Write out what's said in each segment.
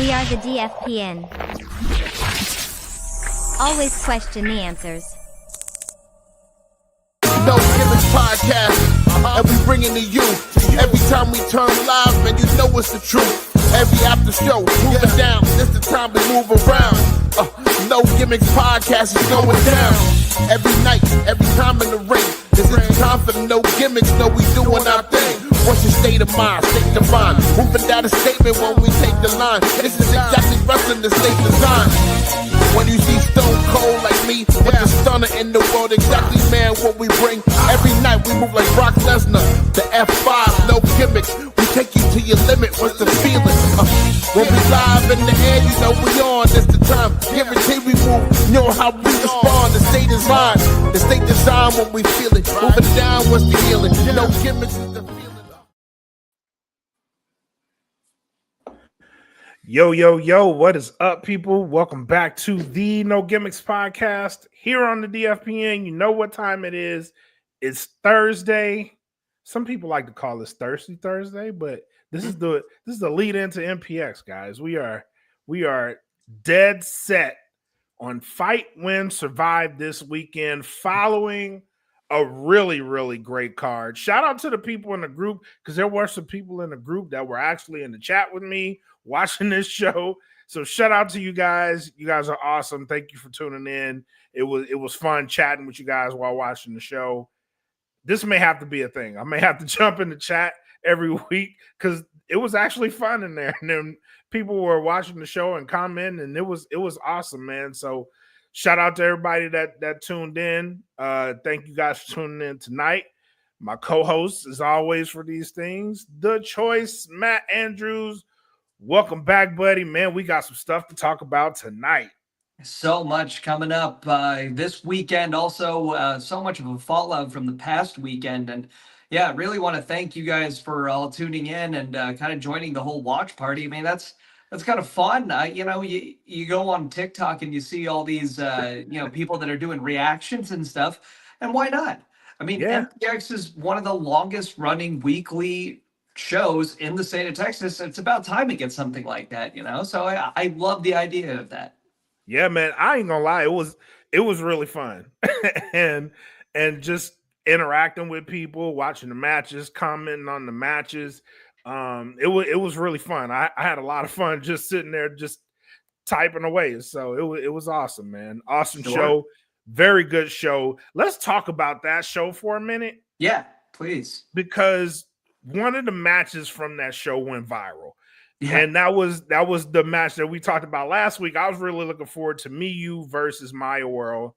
We are the DFPN. Always question the answers. No Gimmicks Podcast, and we bring it to you. Every time we turn live, man, you know it's the truth. Every after show, moving down, this the time to move around. No Gimmicks Podcast is going down. Every night, every time in the ring, this is the time for the No Gimmicks, no we doing our thing. What's your state of mind, state of mind? Moving down a statement when we take the line. This is exactly wrestling the state design. When you see Stone Cold like me, with the stunner in the world, exactly, man, what we bring. Every night we move like Brock Lesnar, the F5, no gimmicks. We take you to your limit, what's the feeling? When we live in the air, you know we on, this the time. Guarantee we move, you know how we respond. The state design, the state design when we feel it. Moving down, what's the healing? No gimmicks is the feeling. Yo, yo, yo, what is up, people? Welcome back to the No Gimmicks Podcast here on the DFPN. You know what time it is. It's Thursday. Some people like to call this Thirsty Thursday, but this is the lead into MPX, guys. We are dead set on Fight, Win, Survive this weekend following a really, really great card. Shout out to the people in the group, because there were some people in the group that were actually in the chat with me watching this show. So shout out to you guys. You guys are awesome. Thank you for tuning in. It was fun chatting with you guys while watching the show. This may have to be a thing. I may have to jump in the chat every week because it was actually fun in there. And then people were watching the show and commenting, and it was awesome, man. So shout out to everybody that tuned in. Thank you guys for tuning in tonight. My co-host, as always, for these things, The Choice, Matt Andrews. Welcome back, buddy. Man, we got some stuff to talk about tonight. So much coming up this weekend. Also, so much of a fallout from the past weekend. And yeah, really want to thank you guys for all tuning in and kind of joining the whole watch party. I mean, that's kind of fun. You go on TikTok and you see all these, people that are doing reactions and stuff. And why not? I mean, Yeah. MPX is one of the longest running weekly shows in the state of Texas. It's about time to get something like that, So I love the idea of that. Yeah, man, I ain't gonna lie, it was really fun. and just interacting with people, watching the matches, commenting on the matches. It was really fun. I had a lot of fun just sitting there just typing away. So it was awesome, man. Awesome show. Very good show. Let's talk about that show for a minute. Yeah, please. Because one of the matches from that show went viral. Yeah. And that was the match that we talked about last week. I was really looking forward to You versus Maya World.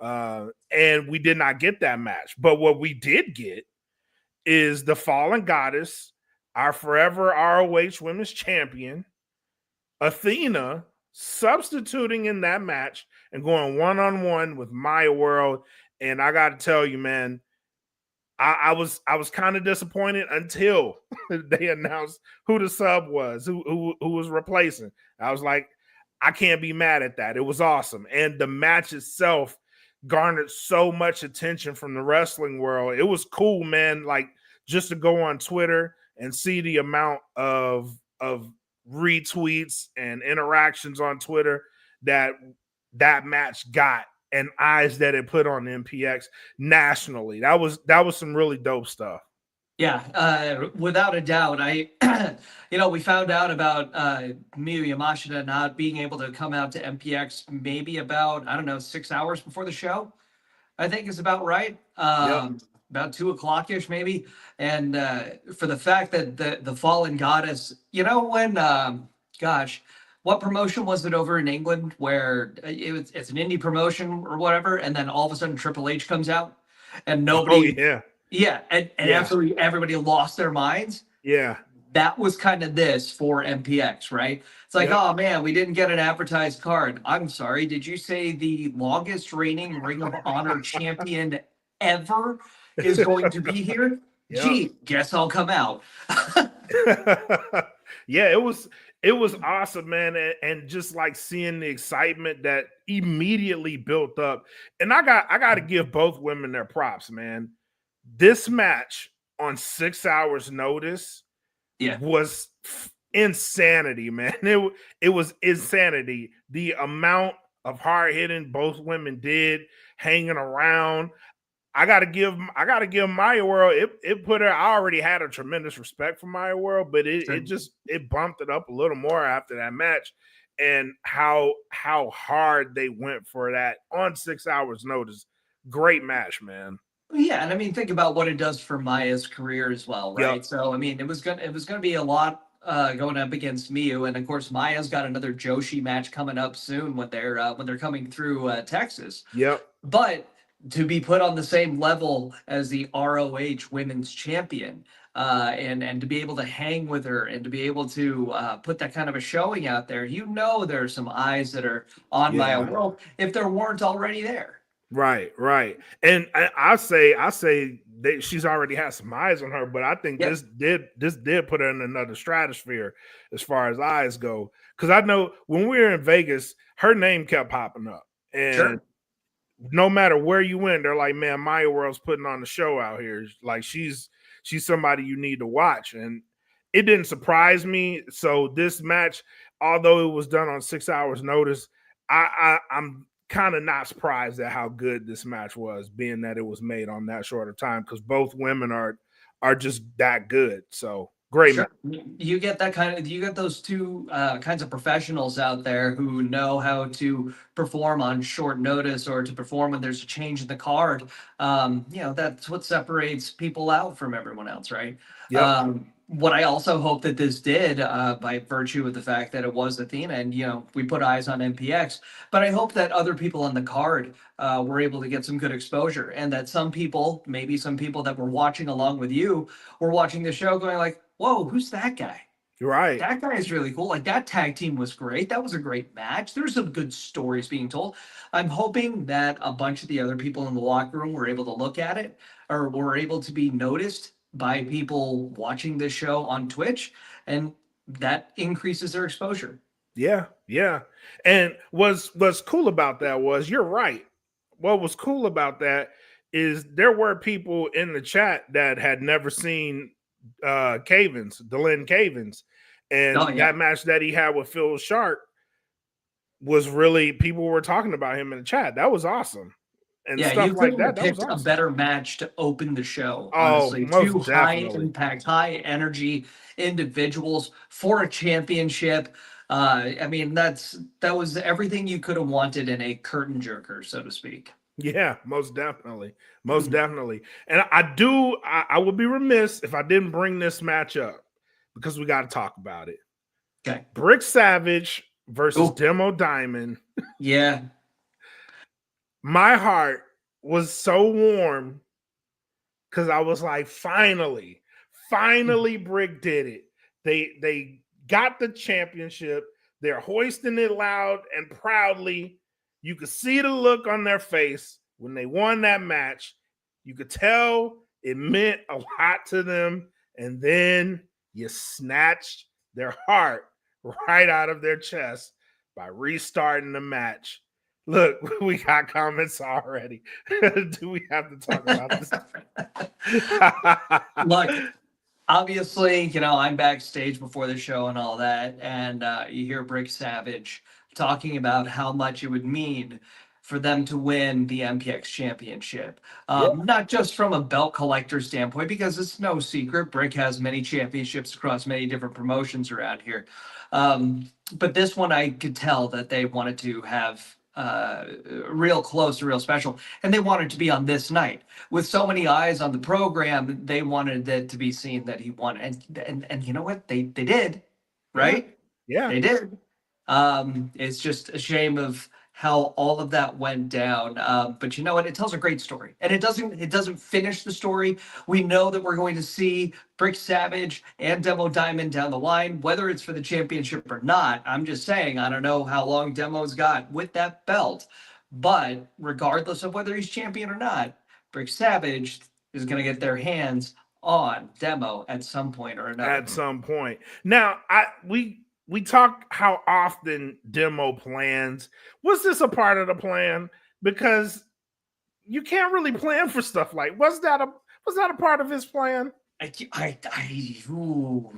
And we did not get that match. But what we did get is the Fallen Goddess, our forever ROH Women's Champion, Athena, substituting in that match and going one-on-one with Maya World. And I got to tell you, man, I was kind of disappointed until they announced who the sub was, who was replacing. I was like, I can't be mad at that. It was awesome. And the match itself garnered so much attention from the wrestling world. It was cool, man. Like, just to go on Twitter and see the amount of retweets and interactions on Twitter that match got, and eyes that it put on MPX nationally. That was some really dope stuff. Yeah, without a doubt. We found out about Miyu Yamashita not being able to come out to MPX maybe about, 6 hours before the show, I think is about right. Yep. About 2:00-ish maybe. And for the fact that the Fallen Goddess, what promotion was it over in England where it's an indie promotion or whatever, and then all of a sudden Triple H comes out and nobody, and everybody lost their minds. Yeah, that was kind of this for MPX, right? It's like, oh man, we didn't get an advertised card. I'm sorry, did you say the longest reigning Ring of Honor champion ever is going to be here? Yep. Gee, guess I'll come out. Yeah, it was awesome, man, and just like seeing the excitement that immediately built up. And I got to give both women their props, man. This match on 6 hours notice was insanity, man. It was insanity. The amount of hard hitting both women did, hanging around. I gotta give Maya World. It put her. I already had a tremendous respect for Maya World, but it bumped it up a little more after that match, and how hard they went for that on 6 hours notice. Great match, man. Yeah, and I mean, think about what it does for Maya's career as well, right? Yep. So, I mean, it was gonna be a lot going up against Miyu, and of course, Maya's got another Joshi match coming up soon when they're coming through Texas. Yep. But to be put on the same level as the ROH Women's Champion, and to be able to hang with her and to be able to put that kind of a showing out there, you know, there are some eyes that are on Maya Yeah. World if there weren't already there. Right. And I say that she's already had some eyes on her, but I think Yep. this did put her in another stratosphere as far as eyes go. Because I know when we were in Vegas, her name kept popping up, and Sure. no matter where you went, they're like, "Man, Maya World's putting on the show out here. Like she's somebody you need to watch." And it didn't surprise me. So this match, although it was done on 6 hours notice, I'm kind of not surprised at how good this match was, being that it was made on that short of time, because both women are just that good. So great match. Sure. You get you get those two kinds of professionals out there who know how to perform on short notice or to perform when there's a change in the card. You know, that's what separates people out from everyone else, right? Yep. What I also hope that this did, by virtue of the fact that it was Athena and, you know, we put eyes on MPX, but I hope that other people on the card were able to get some good exposure, and that some people, maybe some people that were watching along with you, were watching the show going like, whoa, who's that guy? Right. That guy is really cool. Like, that tag team was great. That was a great match. There's some good stories being told. I'm hoping that a bunch of the other people in the locker room were able to look at it, or were able to be noticed by people watching this show on Twitch, and that increases their exposure. Yeah. And what's cool about that was, you're right. What was cool about that is there were people in the chat that had never seen Dylan Cavins, and Oh, yeah. that match that he had with Phil Sharp was really, people were talking about him in the chat. That was awesome. And Yeah, stuff you like couldn't that. have That was picked a awesome. better match to open the show, Oh, honestly. most Two high definitely. impact, high energy individuals for a championship. I mean, that was everything you could have wanted in a curtain jerker, so to speak. Yeah, most definitely. Most definitely. And I would be remiss if I didn't bring this match up, because we got to talk about it. Okay. Brick Savage versus Ooh. Demo Diamond. Yeah. My heart was so warm because I was like, finally Brick did it. They got the championship. They're hoisting it loud and proudly. You could see the look on their face when they won that match. You could tell it meant a lot to them. And then you snatched their heart right out of their chest by restarting the match. Look, we got comments already. Do we have to talk about this? Look, obviously, you know, I'm backstage before the show and all that, and you hear Brick Savage talking about how much it would mean for them to win the MPX championship. Not just from a belt collector standpoint, because it's no secret, Brick has many championships across many different promotions around here. But this one, I could tell that they wanted to have real close, real special, and they wanted to be on this night with so many eyes on the program. They wanted it to be seen that he won, and you know what, they did, right? Yeah. They did. It's just a shame of how all of that went down. But you know what? It tells a great story, and it doesn't finish the story. We know that we're going to see Brick Savage and Demo Diamond down the line, whether it's for the championship or not. I'm just saying, I don't know how long Demo's got with that belt, but regardless of whether he's champion or not, Brick Savage is going to get their hands on Demo at some point or another. At some point. Now, we talk how often Demo plans. Was this a part of the plan? Because you can't really plan for stuff like. Was that a part of his plan? Ooh,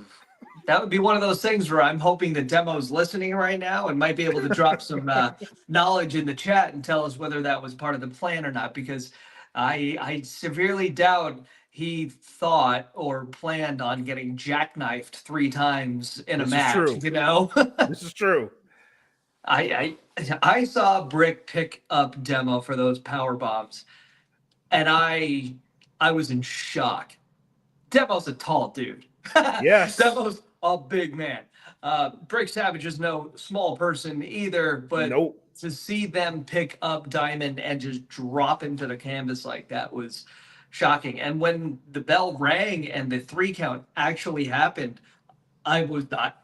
That would be one of those things where I'm hoping the demo's listening right now and might be able to drop some knowledge in the chat and tell us whether that was part of the plan or not, because I severely doubt he thought or planned on getting jackknifed 3 times in a This is match, true. you know? This is true. I saw Brick pick up Demo for those power bombs, and I was in shock. Demo's a tall dude. Yes. Demo's a big man. Brick Savage is no small person either, but Nope. to see them pick up Diamond and just drop him to the canvas like that was shocking. And when the bell rang and the 3 count actually happened, I was not.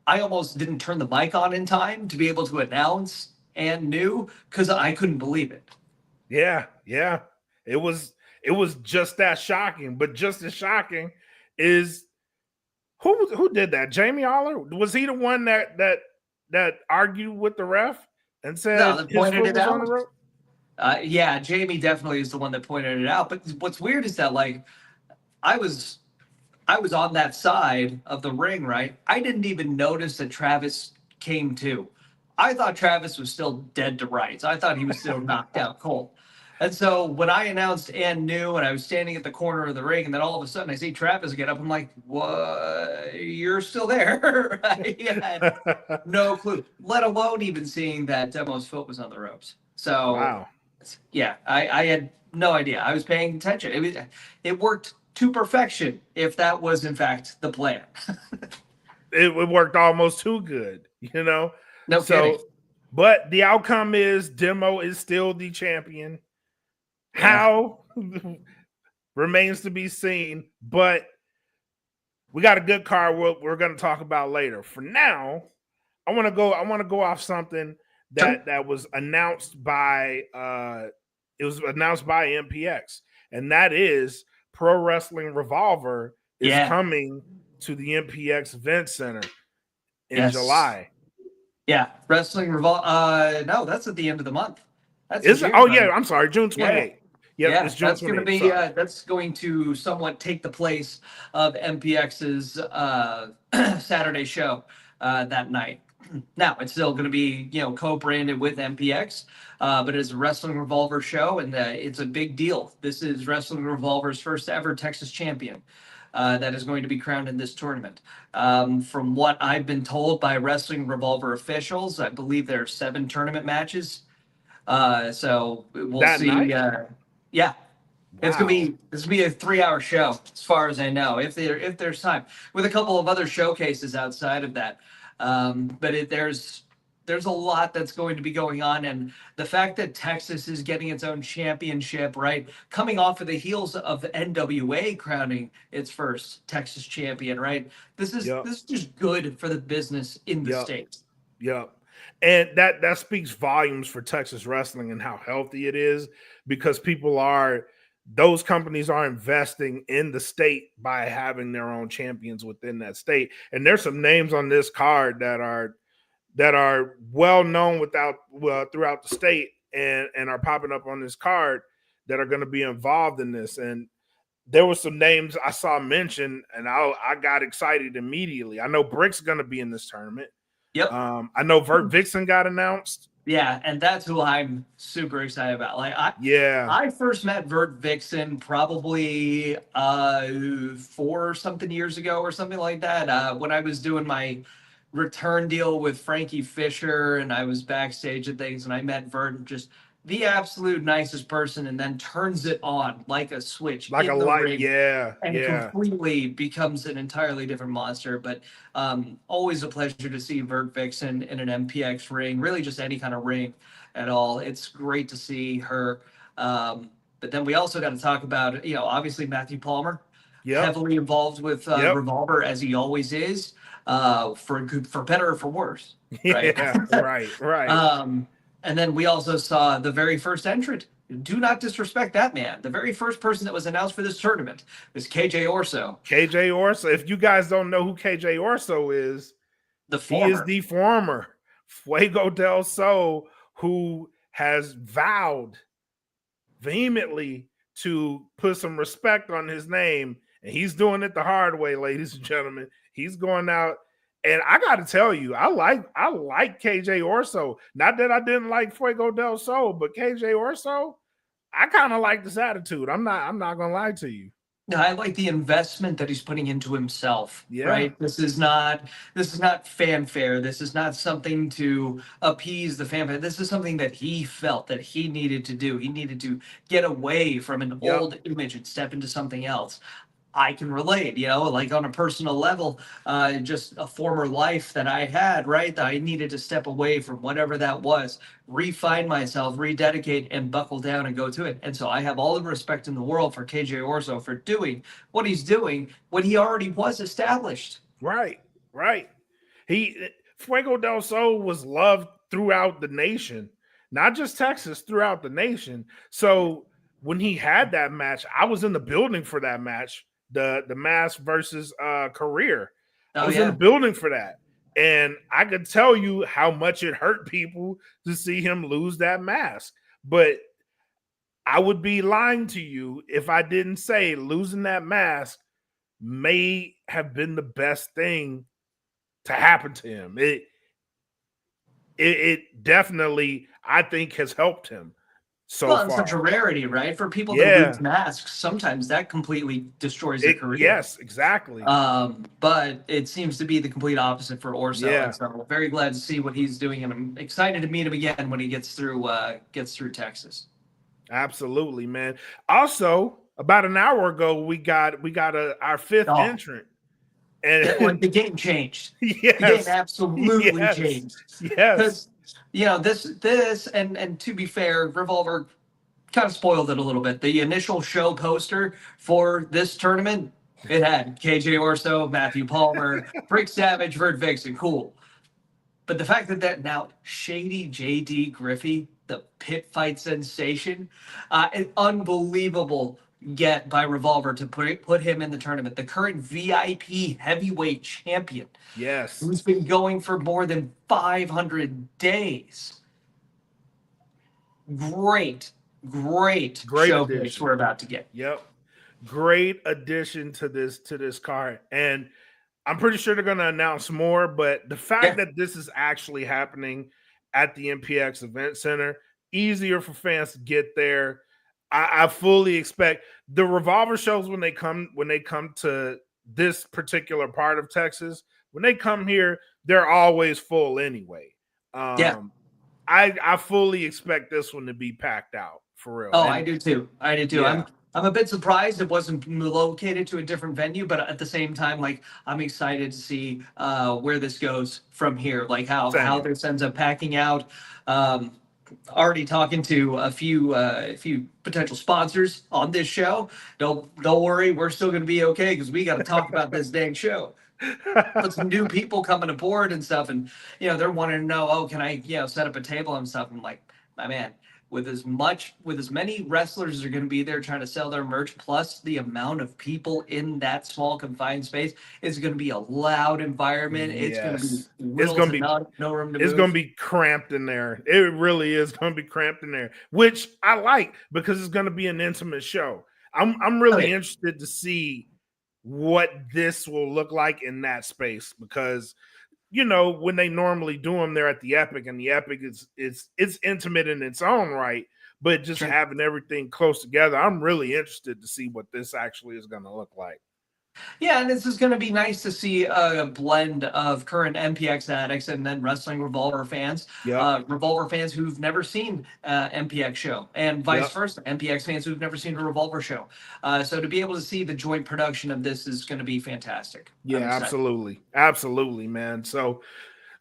I almost didn't turn the mic on in time to be able to announce and knew, because I couldn't believe it. Yeah. It was just that shocking, but just as shocking is who did that? Jamie Aller? Was he the one that argued with the ref and said No, his foot was on the rope? Yeah, Jamie definitely is the one that pointed it out. But what's weird is that, like, I was on that side of the ring, right? I didn't even notice that Travis came to. I thought Travis was still dead to rights. I thought he was still knocked out cold. And so when I announced and knew, and I was standing at the corner of the ring, and then all of a sudden I see Travis get up, I'm like, "What? You're still there?" I had no clue, let alone even seeing that Demo's foot was on the ropes. So, Wow. Yeah, I had no idea. I was paying attention. It worked to perfection, if that was in fact the plan. It worked almost too good, you know? No kidding. But the outcome is Demo is still the champion. How remains to be seen, but we got a good card we're going to talk about later. For now, I want to go off something that was announced by MPX, and that is Pro Wrestling Revolver is coming to the MPX Event Center in July. Yeah, Wrestling Revolver. No, that's at the end of the month. Is it? Oh yeah, I'm sorry, June 28th. Yeah, it's June that's going to be that's going to somewhat take the place of MPX's Saturday show that night. Now it's still going to be co-branded with MPX, but it's a Wrestling Revolver show, and it's a big deal. This is Wrestling Revolver's first ever Texas champion that is going to be crowned in this tournament. From what I've been told by Wrestling Revolver officials, I believe there are 7 tournament matches. So we'll that see. Yeah. Wow. This will be a 3-hour show, as far as I know, if there's time, with a couple of other showcases outside of that. But there's a lot that's going to be going on, and the fact that Texas is getting its own championship, right, coming off of the heels of the NWA crowning its first Texas champion, right? This is just good for the business in the state. Yep. And that speaks volumes for Texas wrestling and how healthy it is, because those companies are investing in the state by having their own champions within that state. And there's some names on this card that are well known throughout the state and are popping up on this card that are going to be involved in this. And there were some names I saw mentioned, and I got excited immediately. I know Brick's going to be in this tournament. Yep. I know Vert Vixen got announced. Yeah, and that's who I'm super excited about. Like, I first met Vert Vixen probably 4 something years ago or something like that. When I was doing my return deal with Frankie Fisher, and I was backstage and things, and I met Vert, just the absolute nicest person, and then turns it on like a switch, like a light, and completely becomes an entirely different monster. But always a pleasure to see Vert Vixen in an MPX ring, really just any kind of ring at all. It's great to see her. But then we also got to talk about, obviously Matthew Palmer, heavily involved with Revolver, as he always is, for better or for worse. Right? Right. And then we also saw the very first entrant. Do not disrespect that man. The very first person that was announced for this tournament was KJ Orso. KJ Orso. If you guys don't know who KJ Orso is, he is the former Fuego del Sol, who has vowed vehemently to put some respect on his name and he's doing it the hard way, ladies and gentlemen. He's going out, and I got to tell you, I like KJ Orso. Not that I didn't like Fuego del Sol, but KJ Orso, I kind of like this attitude. I'm not gonna lie to you. No, I like the investment that he's putting into himself, Yeah. right? This is not fanfare. This is not something to appease the fanfare. This is something that he felt that he needed to do. He needed to get away from an Yep. old image and step into something else. I can relate, like on a personal level, just a former life that I had, right? That I needed to step away from whatever that was, refine myself, rededicate, and buckle down and go to it. And so I have all the respect in the world for KJ Orso for doing what he's doing when he already was established. Right. Fuego del Sol was loved throughout the nation, not just Texas, throughout the nation. So when he had that match, I was in the building for that match, the mask versus career. I Oh was in the yeah. building for that. And I could tell you how much it hurt people to see him lose that mask. But I would be lying to you if I didn't say losing that mask may have been the best thing to happen to him. It definitely, I think, has helped him so Well, it's far. such a rarity, right? For people to Yeah. lose masks, sometimes that completely destroys their career. Yes, exactly. But it seems to be the complete opposite for Orso. Yeah. And so I'm very glad to see what he's doing, and I'm excited to meet him again when he gets through Texas. Absolutely, man. Also, about an hour ago, we got our fifth entrant. And The game changed. Yes, the game absolutely yes, changed. Yes. Because this and to be fair, Revolver kind of spoiled it a little bit. The initial show poster for this tournament, it had KJ Orso, Matthew Palmer, Freak Savage, Vert Vixen, cool. But the fact that now Shady JD Griffey, the pit fight sensation, an unbelievable get by Revolver to put him in the tournament. The current VIP heavyweight champion. Yes. Who's been going for more than 500 days. Great showcase addition. we're about to get. Yep. Great addition to this card. And I'm pretty sure they're going to announce more, but the fact that this is actually happening at the MPX Event Center, easier for fans to get there. I fully expect the Revolver shows when they come to this particular part of Texas, when they come here, they're always full anyway. I fully expect this one to be packed out for real. Oh, I do too. Yeah. I'm a bit surprised it wasn't located to a different venue, but at the same time, like I'm excited to see where this goes from here, like how this ends up packing out. Already talking to a few potential sponsors on this show. Don't worry, we're still going to be okay because we got to talk about this dang show. But some new people coming aboard and stuff, and they're wanting to know, oh, can I set up a table and stuff? I'm like, my man, with as many wrestlers as are going to be there trying to sell their merch, plus the amount of people in that small confined space, it's going to be a loud environment. It's going to be no room to move. It's going to be cramped in there. It really is going to be cramped in there, which I like because it's going to be an intimate show. I'm really interested to see what this will look like in that space because when they normally do them, they're at the Epic, and the Epic it's intimate in its own right, but just having everything close together, I'm really interested to see what this actually is going to look like. Yeah, and this is going to be nice to see a blend of current MPX addicts and then wrestling Revolver fans. Revolver fans who've never seen MPX show, and vice versa, MPX fans who've never seen a Revolver show. So to be able to see the joint production of this is going to be fantastic. Yeah, absolutely, man. So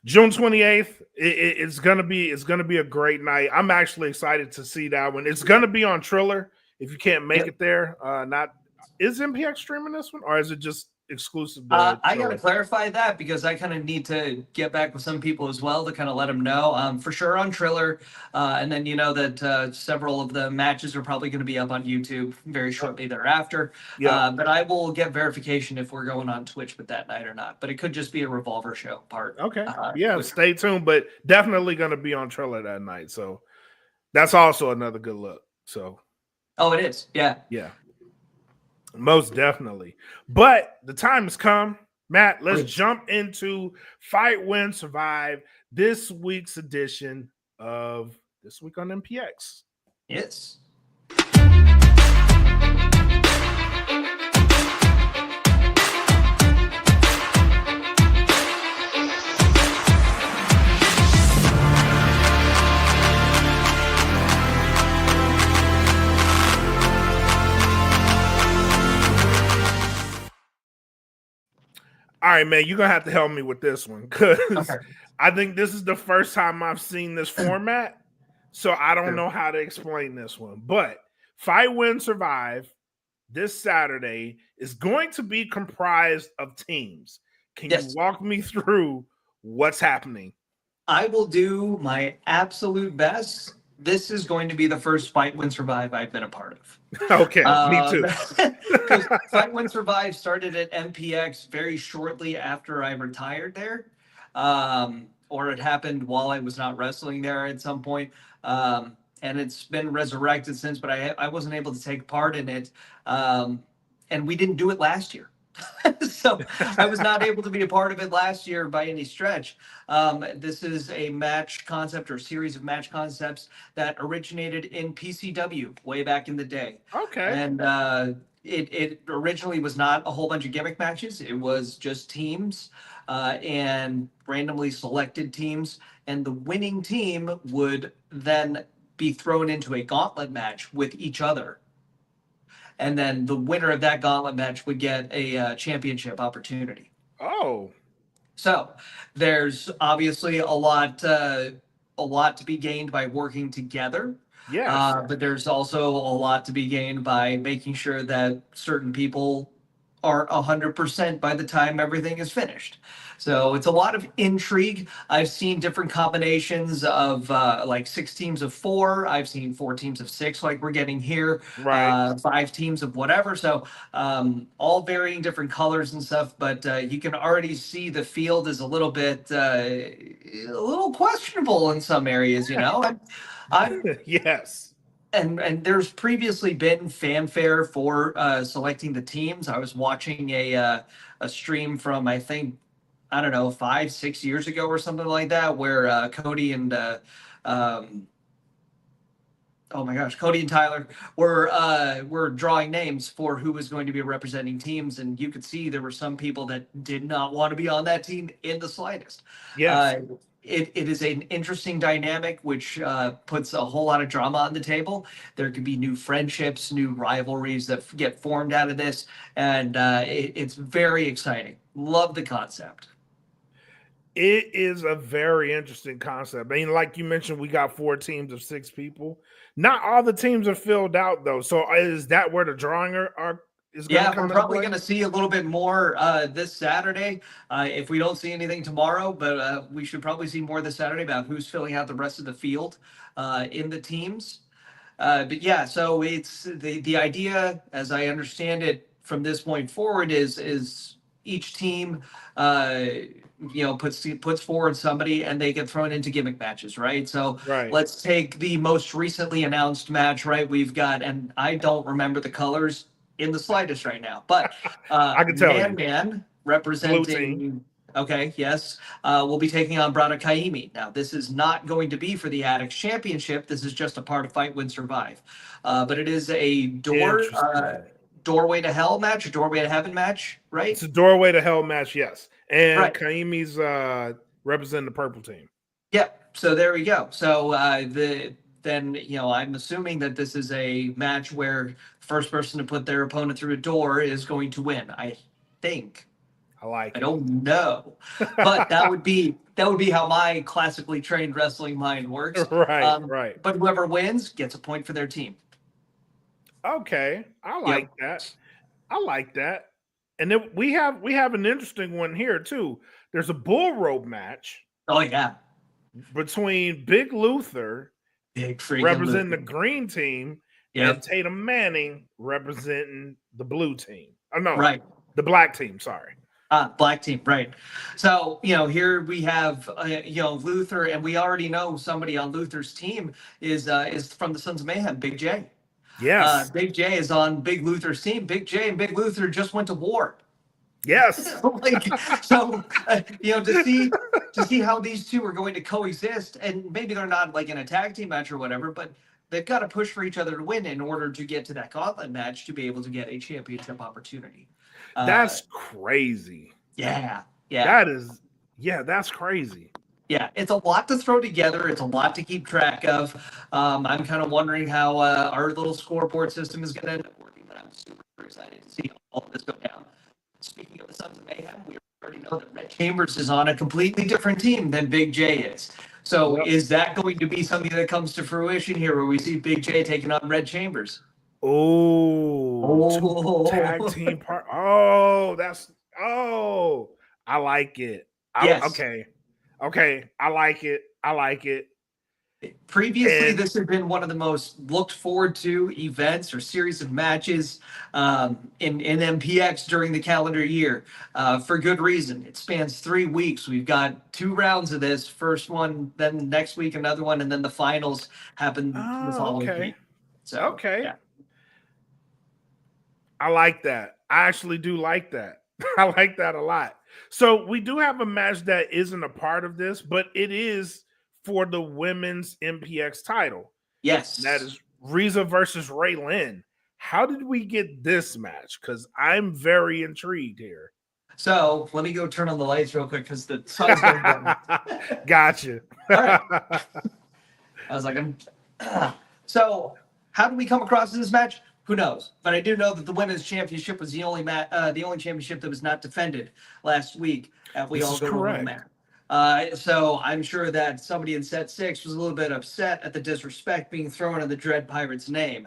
June 28th, it's gonna be a great night. I'm actually excited to see that one. It's gonna be on Triller. If you can't make it there, is MPX streaming this one, or is it just exclusive? I got to clarify that because I kind of need to get back with some people as well to kind of let them know. For sure on Triller, and then that several of the matches are probably going to be up on YouTube very shortly thereafter. But I will get verification if we're going on Twitch with that night or not. But it could just be a Revolver show part. Okay. Stay tuned, but definitely going to be on Triller that night. So that's also another good look. So. Oh, it is. Yeah. Yeah. Most definitely. But the time has come. Matt, let's Please. jump into Fight, Win, Survive, this week's edition of This Week on MPX. Yes. All right, man, you're going to have to help me with this one because Okay. I think this is the first time I've seen this format. So I don't Sure. know how to explain this one. But Fight, Win, Survive this Saturday is going to be comprised of teams. Can Yes. you walk me through what's happening? I will do my absolute best. This is going to be the first Fight, Win, Survive I've been a part of. Okay, me too. Because Fight, Win, Survive started at MPX very shortly after I retired there. Or it happened while I was not wrestling there at some point. And it's been resurrected since, but I wasn't able to take part in it. And we didn't do it last year. So I was not able to be a part of it last year by any stretch. This is a match concept or series of match concepts that originated in PCW way back in the day. Okay. And it originally was not a whole bunch of gimmick matches. It was just teams and randomly selected teams. And the winning team would then be thrown into a gauntlet match with each other. And then the winner of that gauntlet match would get a championship opportunity. Oh, So there's obviously a lot to be gained by working together. yes. But there's also a lot to be gained by making sure that certain people aren't 100% by the time everything is finished. So it's a lot of intrigue. I've seen different combinations of like 6 teams of 4. I've seen 4 teams of 6, like we're getting here. Right. 5 teams of whatever. So all varying different colors and stuff. But you can already see the field is a little bit, a little questionable in some areas. You know, I'm Yes. and there's previously been fanfare for selecting the teams. I was watching a stream from I don't know 5-6 years ago or something like that, where Cody and oh my gosh, Cody and Tyler were drawing names for who was going to be representing teams, and you could see there were some people that did not want to be on that team in the slightest. Yes. It is an interesting dynamic, which puts a whole lot of drama on the table. There could be new friendships, new rivalries that get formed out of this, and it's very exciting. Love the concept. It is a very interesting concept. I mean, like you mentioned, we got 4 teams of 6 people. Not all the teams are filled out, though. So is that where the drawing is going to Yeah, come we're into probably play? going to see a little bit more this Saturday. If we don't see anything tomorrow, but we should probably see more this Saturday about who's filling out the rest of the field in the teams. But yeah, so it's the idea, as I understand it, from this point forward, is each team, puts forward somebody, and they get thrown into gimmick matches, right? So Right. let's take the most recently announced match, right? We've got, and I don't remember the colors in the slightest right now, but I can tell you. Man Blue representing. team. Okay, yes. We'll be taking on Brada Kaimi. Now, this is not going to be for the Addicts Championship. This is just a part of Fight, Win, Survive. But it is a Interesting. doorway to hell match, a doorway to heaven match, right? It's a doorway to hell match, yes. And Right. Kaimi's representing the purple team. Yep. So there we go. So I'm assuming that this is a match where the first person to put their opponent through a door is going to win. I think. I like I it. don't know, but that would be how my classically trained wrestling mind works. Right, right. But whoever wins gets a point for their team. Okay. I like that. I like that. And then we have an interesting one here too. There's a bull rope match Oh yeah, between Big Luther big freaking representing the Luther. green team Yep. and Tatum Manning representing the blue team. Oh no, Right. the black team. Sorry. Black team, right. So, here we have, Luther, and we already know somebody on Luther's team is from the Sons of Mayhem, Big J. Yes. Big J is on Big Luther's team. Big J and Big Luther just went to war. Yes. To see how these two are going to coexist, and maybe they're not like in a tag team match or whatever, but they've got to push for each other to win in order to get to that gauntlet match to be able to get a championship opportunity. That's crazy. Yeah. That's crazy. Yeah, it's a lot to throw together. It's a lot to keep track of. I'm kind of wondering how our little scoreboard system is going to end up working, but I'm super excited to see all of this go down. Speaking of the Sons of Mayhem, we already know that Red Chambers is on a completely different team than Big J is. So is that going to be something that comes to fruition here where we see Big J taking on Red Chambers? Two tag team part. I like it. Yes. Okay. I like it. Previously, this had been one of the most looked forward to events or series of matches in MPX during the calendar year for good reason. It spans 3 weeks. We've got 2 rounds of this. First one, then next week another one, and then the finals happen the following week. So, yeah. I like that. I actually do like that. I like that a lot. So we do have a match that isn't a part of this, but it is for the women's MPX title. Yes. That is Riza versus Ray Lynn. How did we get this match? Because I'm very intrigued here. So let me go turn on the lights real quick because the sun's going down. Gotcha. All right. I was like, so how did we come across this match? Who knows? But I do know that the women's championship was the only championship that was not defended last week at We All Go to One Match. So I'm sure that somebody in set 6 was a little bit upset at the disrespect being thrown in the Dread Pirates name.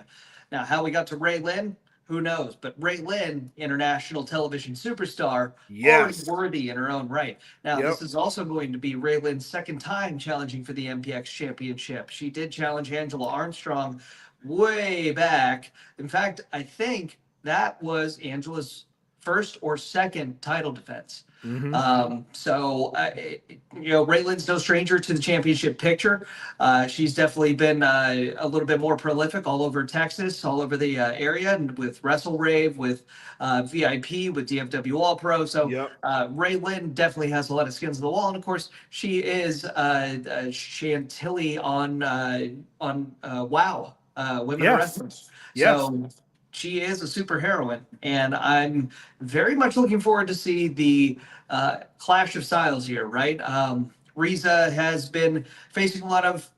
Now, how we got to Ray Lynn, who knows? But Ray Lynn, international television superstar, already worthy in her own right. Now, this is also going to be Ray Lynn's second time challenging for the MPX championship. She did challenge Angela Armstrong way back. In fact, I think that was Angela's first or second title defense. Ray Lynn's no stranger to the championship picture. She's definitely been a little bit more prolific all over Texas, all over the area, and with Wrestle Rave, with VIP, with DFW All Pro. So Ray Lynn definitely has a lot of skins on the wall, and of course, she is Chantilly on WoW, Women Wrestling. So she is a super heroine, and I'm very much looking forward to see the clash of styles here, right? Riza has been facing a lot of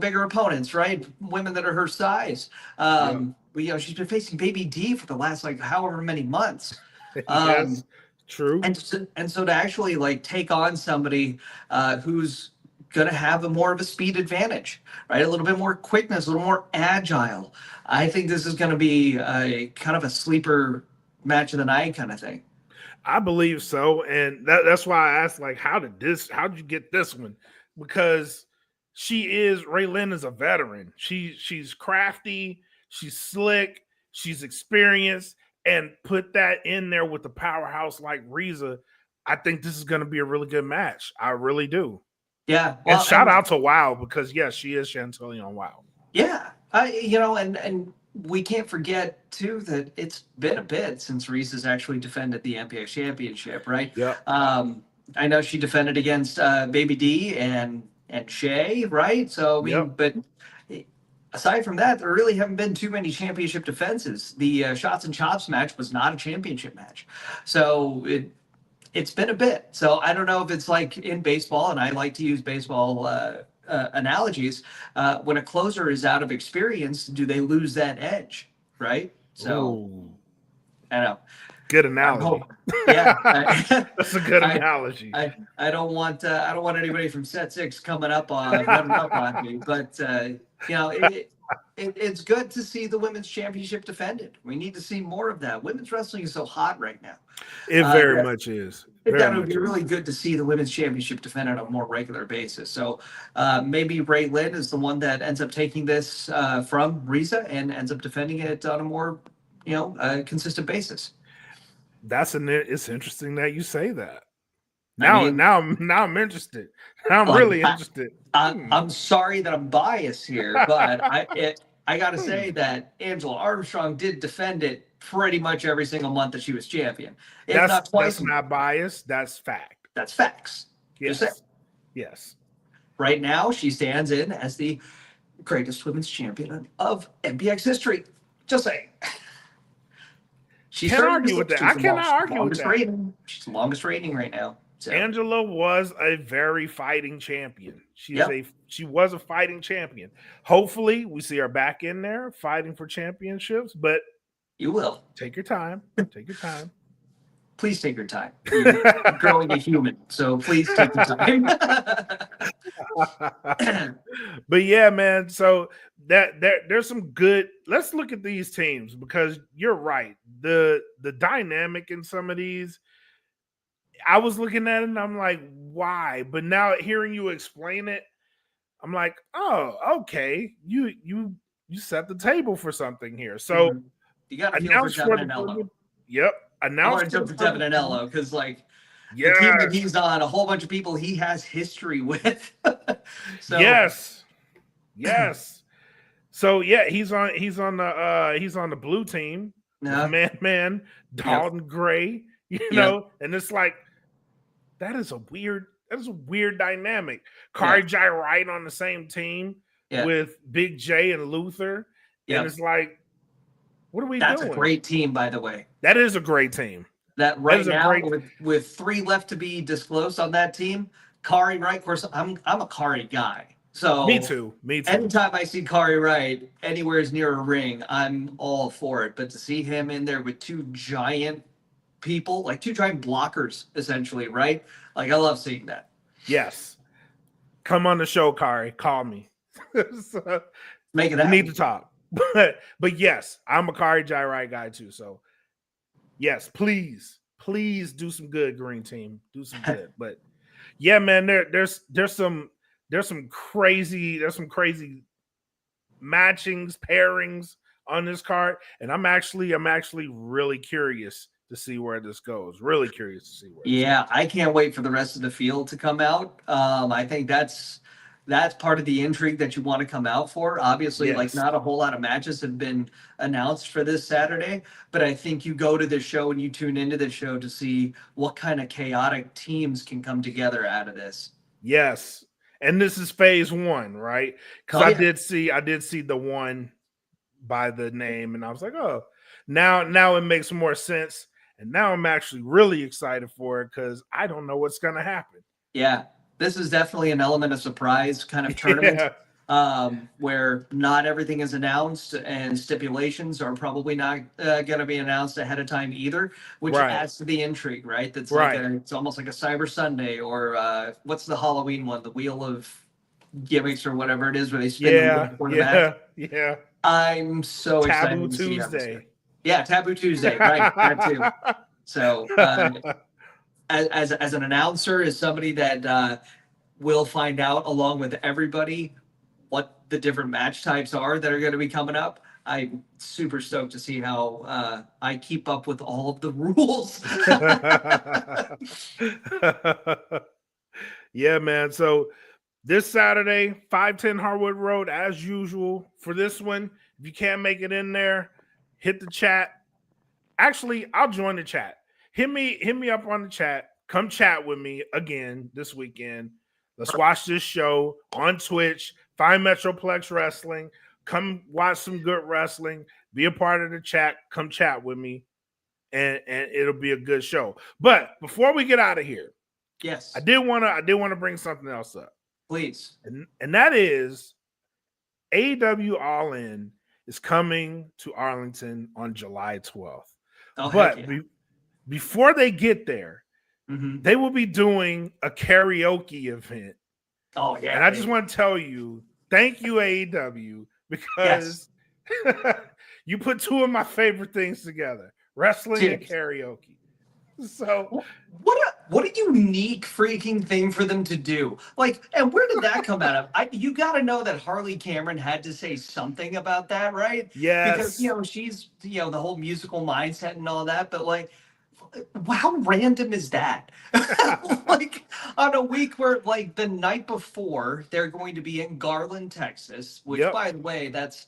bigger opponents, right? Women that are her size. She's been facing Baby D for the last however many months. Yes, true. And so to actually take on somebody who's going to have more of a speed advantage, right? A little bit more quickness, a little more agile. I think this is going to be a kind of a sleeper match of the night kind of thing. I believe so, and that's why I asked, how did you get this one? Because Ray Lynn is a veteran. She's crafty, she's slick, she's experienced, and put that in there with the powerhouse like Riza. I think this is going to be a really good match. I really do. Yeah, and shout out to WoW because she is Chantilly on WoW. Yeah, and we can't forget too that it's been a bit since Riza's actually defended the MPX championship, right? Yeah. I know she defended against Baby D and Shay, right? So but aside from that, there really haven't been too many championship defenses. The Shots and Chops match was not a championship match, so it's been a bit. So I don't know if it's like in baseball, and I like to use baseball analogies. When a closer is out of experience, do they lose that edge, right? So I know. Good analogy. That's a good analogy. I don't want anybody from set 6 coming up running up on me, but it's good to see the women's championship defended. We need to see more of that. Women's wrestling is so hot right now. It very much is. That would be really good to see the women's championship defended on a more regular basis. So maybe Ray Lynn is the one that ends up taking this from Riza and ends up defending it on a more consistent basis. It's interesting that you say that. Now I'm interested. Now I'm really interested. I'm sorry that I'm biased here, but I got to say that Angela Armstrong did defend it pretty much every single month that she was champion. If not twice. That's not biased. That's fact. That's facts. Just saying. Yes. Yes. Right now, she stands in as the greatest women's champion of MPX history. Just saying. She's Can't argue with that. I cannot argue with that. Reigning. She's the longest reigning right now. So. Angela was a very fighting champion. She was a fighting champion. Hopefully, we see her back in there fighting for championships. But you will take your time. Take your time. Please take your time. You're growing a human, so please take your time. But yeah, man. So there's some good. Let's look at these teams because you're right. The dynamic in some of these, I was looking at it and I'm like, why? But now hearing you explain it, I'm like, oh, okay. You set the table for something here. So you got to feel for Devin and Ella. Yep. I want to jump to Devin and Ella because, like, the team that he's on, a whole bunch of people he has history with. So yes. So yeah, he's on the blue team. Man, Dalton Gray, you know, and it's like that is a weird dynamic. Kari Jai Wright on the same team with Big J and Luther. And it's like, what are we doing? That's a great team, by the way. That is a great team. That right now, with 3 left to be disclosed on that team, Kari Wright, of course, I'm a Kari guy. So me too. Anytime I see Kari Wright anywhere near a ring, I'm all for it. But to see him in there with 2 giant people, like 2 giant blockers, essentially, right? Like, I love seeing that. Yes. Come on the show, Kari. Call me. So, make it happen. We need to talk. But yes, I'm a Kari Jai Wright guy too. So yes, please do some good, Green Team. Do some good. But yeah, man, there's some crazy matchings, pairings on this card, and I'm actually really curious to see where this goes. Really curious to see where. I can't wait for the rest of the field to come out. I think that's part of the intrigue that you want to come out for. Obviously, like, not a whole lot of matches have been announced for this Saturday, but I think you go to this show and you tune into this show to see what kind of chaotic teams can come together out of this. Yes. And this is phase 1, right? Because I did see the one by the name, and I was like, oh, now it makes more sense. And now I'm actually really excited for it because I don't know what's going to happen. Yeah. This is definitely an element of surprise kind of tournament where not everything is announced and stipulations are probably not going to be announced ahead of time either, which adds to the intrigue, right? That's like it's almost like a Cyber Sunday or what's the Halloween one? The Wheel of Gimmicks or whatever it is where they spin the before the match. Yeah. I'm so excited. Taboo Tuesday. Yeah, Taboo Tuesday, right? That too. So as an announcer, as somebody that will find out along with everybody what the different match types are that are going to be coming up, I'm super stoked to see how I keep up with all of the rules. Yeah, man. So this Saturday, 510 Harwood Road, as usual. For this one, if you can't make it in there, hit the chat. Actually, I'll join the chat. Hit me up on the chat. Come chat with me again this weekend. Let's watch this show on Twitch. Find Metroplex Wrestling. Come watch some good wrestling. Be a part of the chat. Come chat with me, and it'll be a good show. But before we get out of here, yes, I did want to bring something else up, please, and that is AEW All In is coming to Arlington on July 12th. Oh, but before they get there, they will be doing a karaoke event. Oh, yeah. And I just want to tell you, thank you, AEW, because you put 2 of my favorite things together, wrestling and karaoke. So what a unique freaking thing for them to do. Like, and where did that come out of? You got to know that Harley Cameron had to say something about that, right? Yes. Because, she's, the whole musical mindset and all that, but like, how random is that? Like, on a week where, like, the night before they're going to be in Garland, Texas, which by the way, that's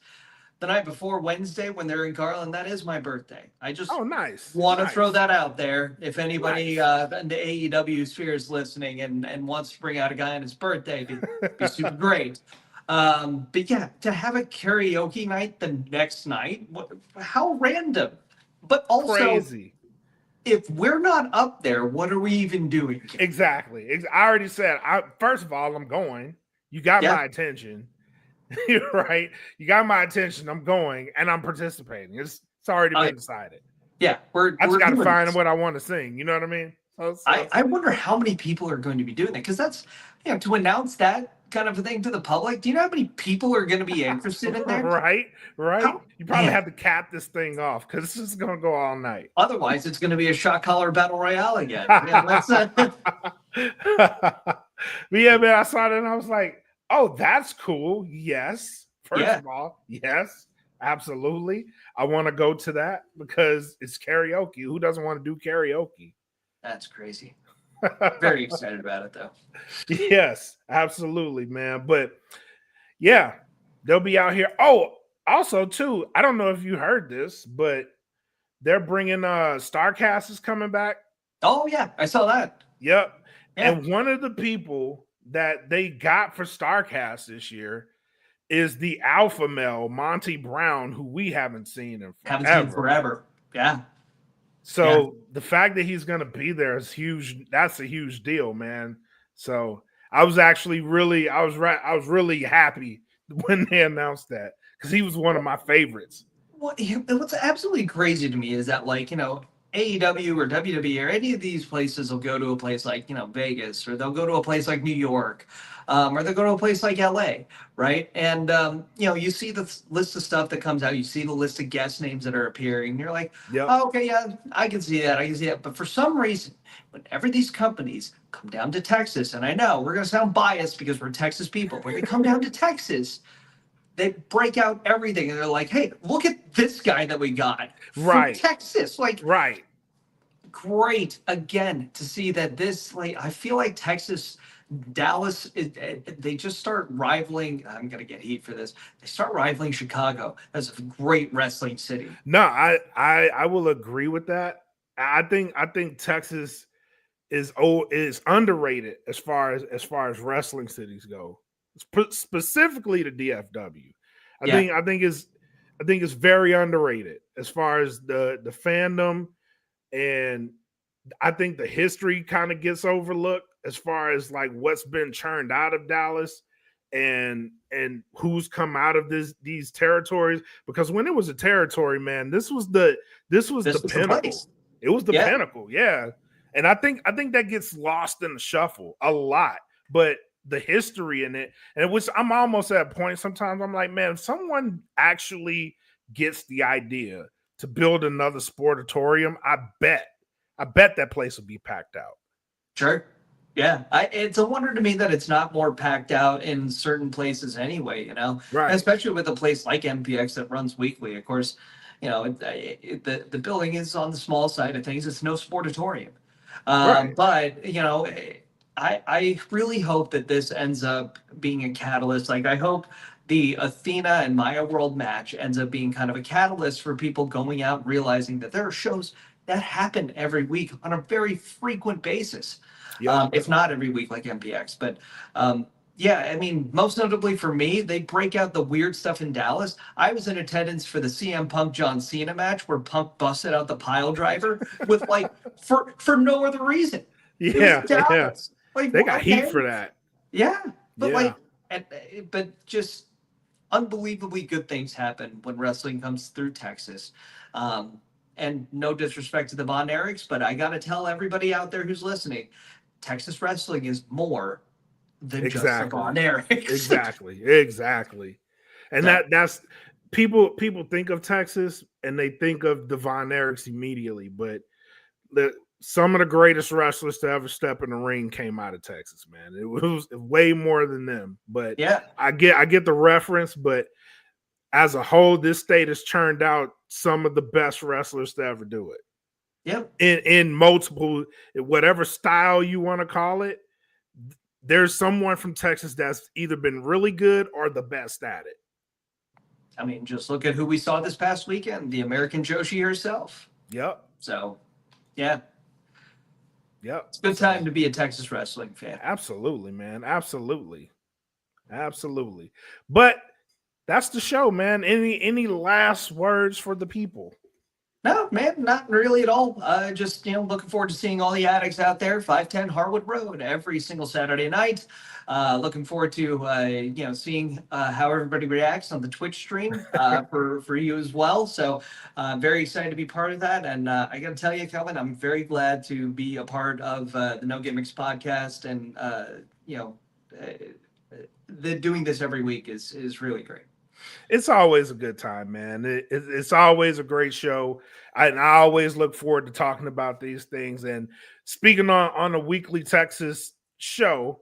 the night before Wednesday when they're in Garland. That is my birthday. I just Oh, nice. want to Nice. throw that out there. If anybody Nice. in the AEW sphere is listening and wants to bring out a guy on his birthday, be super great. But yeah, to have a karaoke night the next night, how random. But also, Crazy. if we're not up there, what are we even doing? Exactly. I already said, first of all, I'm going. You got Yeah. my attention. Right? You got my attention. I'm going and I'm participating. It's already been decided. Yeah, I just we're got to doing find this. what I want to sing. You know what I mean? So, I wonder how many people are going to be doing that, because that's, to announce that kind of a thing to the public. Do you know how many people are going to be interested in that? right. How, You probably man, have to cap this thing off because this is going to go all night. otherwise it's going to be a shot collar battle royale again. Yeah, that's But yeah, man, I saw that and I was like, oh, that's cool. Yes. First Yeah. of all, yes, absolutely. I want to go to that because it's karaoke. Who doesn't want to do karaoke? That's crazy. Very excited about it though. Yes, absolutely, man. But yeah, they'll be out here. Oh, also, too, I don't know if you heard this, but they're bringing Starcast is coming back. Oh yeah, I saw that. Yep. Yeah. And one of the people that they got for Starcast this year is the alpha male, Monty Brown, who we haven't seen in forever. Haven't seen forever. Yeah. So the fact that he's going to be there is huge. That's a huge deal, man. So I was actually really, I was really happy when they announced that because he was one of my favorites. What's absolutely crazy to me is that, like, AEW or WWE or any of these places will go to a place like, Vegas, or they'll go to a place like New York, or they'll go to a place like LA, right? And, you see the list of stuff that comes out, you see the list of guest names that are appearing, and you're like, Yep. oh, okay, yeah, I can see that. But for some reason, whenever these companies come down to Texas, and I know we're going to sound biased because we're Texas people, but they come down to Texas, they break out everything and they're like, hey, look at this guy that we got from Texas. Like, right. Great again to see that this, like, I feel like Texas, Dallas, they just start rivaling. I'm gonna get heat for this. They start rivaling Chicago as a great wrestling city. No, I will agree with that. I think Texas is underrated as far as wrestling cities go. Specifically the DFW. I think it's very underrated as far as the fandom, and I think the history kind of gets overlooked as far as like what's been churned out of Dallas and who's come out of these territories, because when it was a territory, man, this was the pinnacle. It was the pinnacle, yeah. And I think that gets lost in the shuffle a lot, but the history in it, and which I'm almost at a point sometimes I'm like, man, if someone actually gets the idea to build another sportatorium, I bet that place will be packed out. Sure. Yeah. It's a wonder to me that it's not more packed out in certain places anyway, Right. Especially with a place like MPX that runs weekly. Of course, the building is on the small side of things. It's no sportatorium. Right. But, I really hope that this ends up being a catalyst. Like, I hope the Athena and Maya World match ends up being kind of a catalyst for people going out, realizing that there are shows that happen every week on a very frequent basis. Yep. If not every week like MPX. But yeah, I mean, most notably for me, they break out the weird stuff in Dallas. I was in attendance for the CM Punk John Cena match where Punk busted out the pile driver with, like, for no other reason. Yeah. Like, they got heat for that. Yeah. But but just unbelievably good things happen when wrestling comes through Texas. And no disrespect to the Von Erichs, but I got to tell everybody out there who's listening, Texas wrestling is more than just the Von Erichs. Exactly. And that's people think of Texas and they think of the Von Erichs immediately, but some of the greatest wrestlers to ever step in the ring came out of Texas, man. It was way more than them. But yeah, I get the reference, but as a whole, this state has churned out some of the best wrestlers to ever do it. Yep. In multiple, whatever style you want to call it, there's someone from Texas that's either been really good or the best at it. I mean, just look at who we saw this past weekend, the American Joshi herself. Yep. So, yeah. Yep. It's a good time to be a Texas wrestling fan. Absolutely, man. Absolutely. But that's the show, man. Any last words for the people? No, man, not really at all. Just, looking forward to seeing all the addicts out there, 510 Harwood Road every single Saturday night. Looking forward to, seeing how everybody reacts on the Twitch stream for you as well. So very excited to be part of that. And I got to tell you, Kelvin, I'm very glad to be a part of the No Gimmicks podcast. And, doing this every week is really great. It's always a good time, man. It's always a great show. I always look forward to talking about these things and speaking on a weekly Texas show,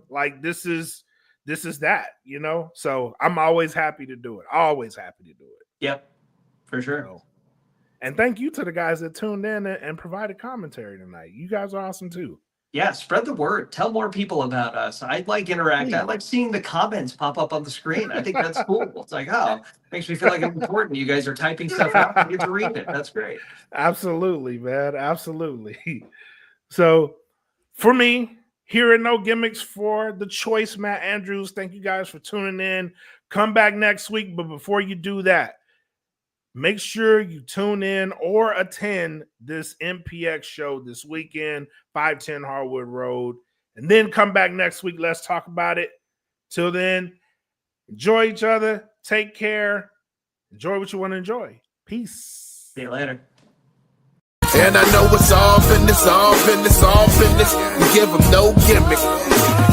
like this is that, so I'm always happy to do it. Always happy to do it. Yep, for sure. So, and thank you to the guys that tuned in and provided commentary tonight. You guys are awesome too. Yeah, spread the word. Tell more people about us. I'd like interact. I like seeing the comments pop up on the screen. I think that's cool. It's like, makes me feel like I'm important. You guys are typing stuff out. I get to read it. That's great. Absolutely, man. Absolutely. So for me, here at No Gimmicks, for the choice, Matt Andrews, thank you guys for tuning in. Come back next week. But before you do that, make sure you tune in or attend this MPX show this weekend, 510 Harwood Road, and then come back next week. Let's talk about it. Till then, enjoy each other. Take care. Enjoy what you want to enjoy. Peace. See you later. And I know it's all business, all business, all business. We give them no gimmick.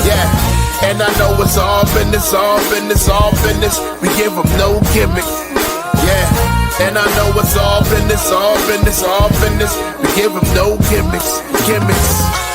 Yeah. And I know it's all business, all business, all business. We give them no gimmick. Yeah. And I know it's all business, all business, all business. We give them no gimmicks, gimmicks.